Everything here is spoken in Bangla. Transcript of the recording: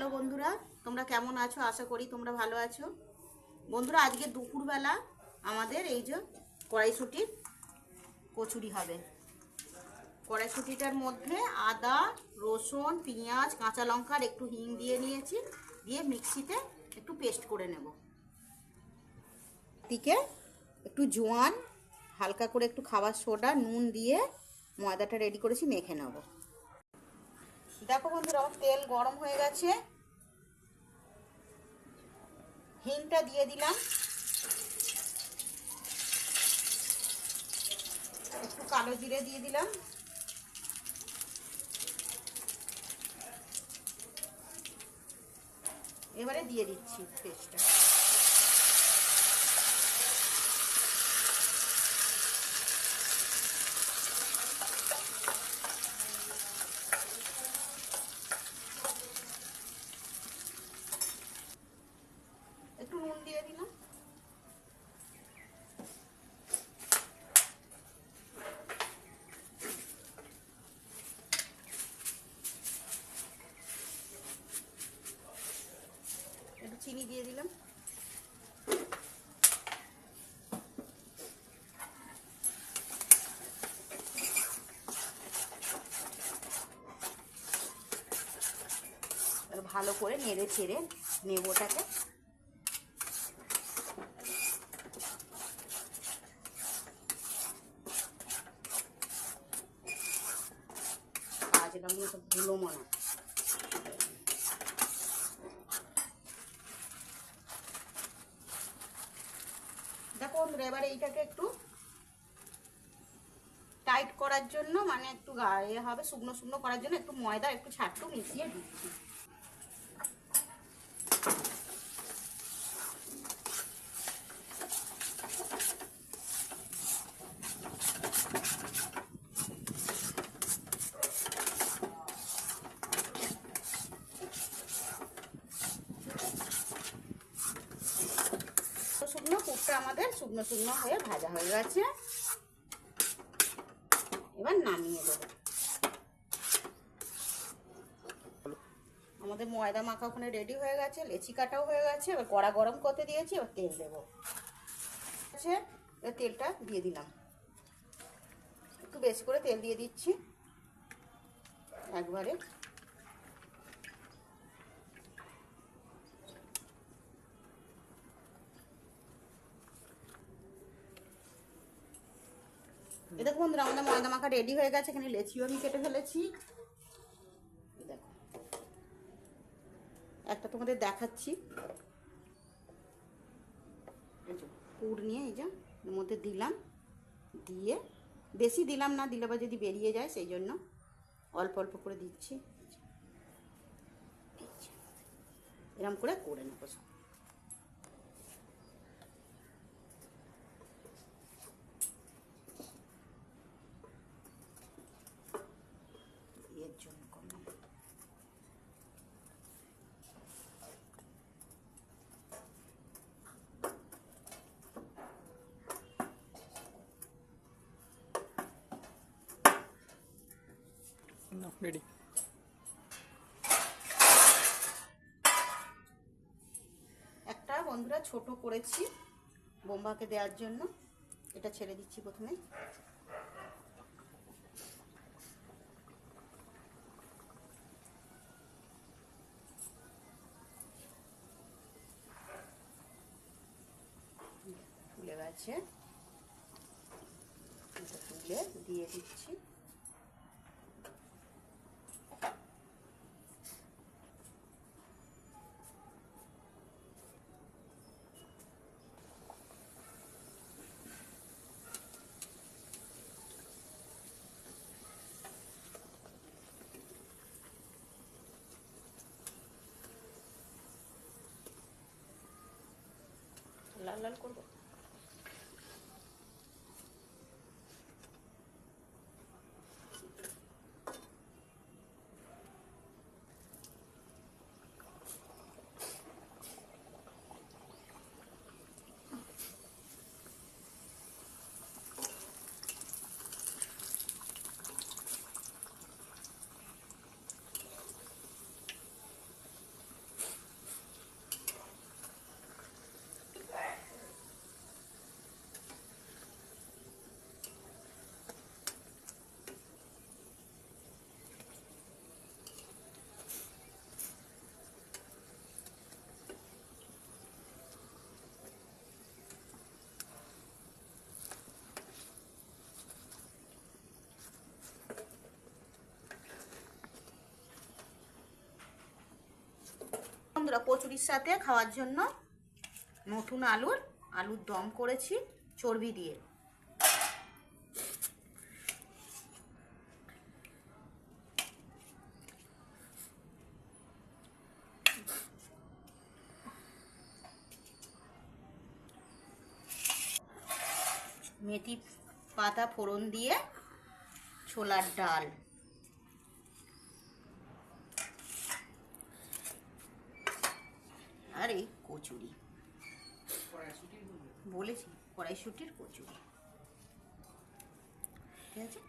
হ্যালো বন্ধুরা, তোমরা কেমন আছো? আশা করি তোমরা ভালো আছো। বন্ধুরা, আজকে দুপুরবেলা আমাদের এই যে কড়াইশুঁটির কচুরি হবে। কড়াইশুঁটিটার মধ্যে আদা, রসুন, পেঁয়াজ, কাঁচা লঙ্কার একটু হিং দিয়ে নিয়েছি, দিয়ে মিক্সিতে একটু পেস্ট করে নেব। দিকে একটু জোয়ান, হালকা করে একটু খাবার সোডা, নুন দিয়ে ময়দাটা রেডি করেছি, মেখে নেব। দেখো বন্ধুরা, আমার তেল গরম হয়ে গেছে, হিংটা দিয়ে দিলাম, একটু কালো জিরে দিয়ে দিলাম, এবারে দিয়ে দিচ্ছি পেস্টটা। একটু নুন দিয়ে দিলাম, একটু চিনি দিয়ে দিলাম, ভালো করে নেড়ে ছেড়ে নেব ওটাকে। যেটা মনে হচ্ছে ধুলো মনে, দেখো বন্ধুরা, এবারে এইটাকে একটু টাইট করার জন্য, মানে একটু গায়ে হবে, শুকনো শুকনো করার জন্য একটু ময়দা একটু ছাট্টু মিশিয়ে দিচ্ছি। শুকনো পুরটা আমাদের শুকনো শুকনো হয়ে ভাজা হয়ে গেছে, এবার নামিয়ে দেবো। আমাদের ময়দা মাখা ওখানে রেডি হয়ে গেছে, লেচি কাটাও হয়ে গেছে। এবার কড়া গরম করতে দিয়েছি, এবার তেল দেবো। এবার তেলটা দিয়ে দিলাম, একটু বেশি করে তেল দিয়ে দিচ্ছি একবারে। দেখো বন্ধুরা, আমাদের ময়দা মাখা রেডি হয়ে গেছে। এখানে লেচিও আমি কেটে ফেলেছি, দেখো একটা তোমাদের দেখাচ্ছি। পুর নিয়ে এই যে এর মধ্যে দিলাম, দিয়ে বেশি দিলাম না, দিলে বা যদি বেরিয়ে যায় সেই জন্য অল্প অল্প করে দিচ্ছি। এরকম করে করে নেবো সব। এর জন্য করলাম। রেডি। একটা বন্ধুরা ছোট করেছি বোম্বাকে দেওয়ার জন্য, এটা ছেড়ে দিচ্ছি প্রথমে। ফুলে গেছে, তুলে দিয়ে দিচ্ছি। লাল লাল করবো। বন্ধুরা কচুরির সাথে খাওয়ার জন্য নতুন আলুর দম করেছি চর্বি দিয়ে। মেথি পাতা ফোড়ন দিয়ে ছোলার ডাল, আর এই কচুরি, বলেছি কড়াইশুটির কচুরি। ঠিক আছে।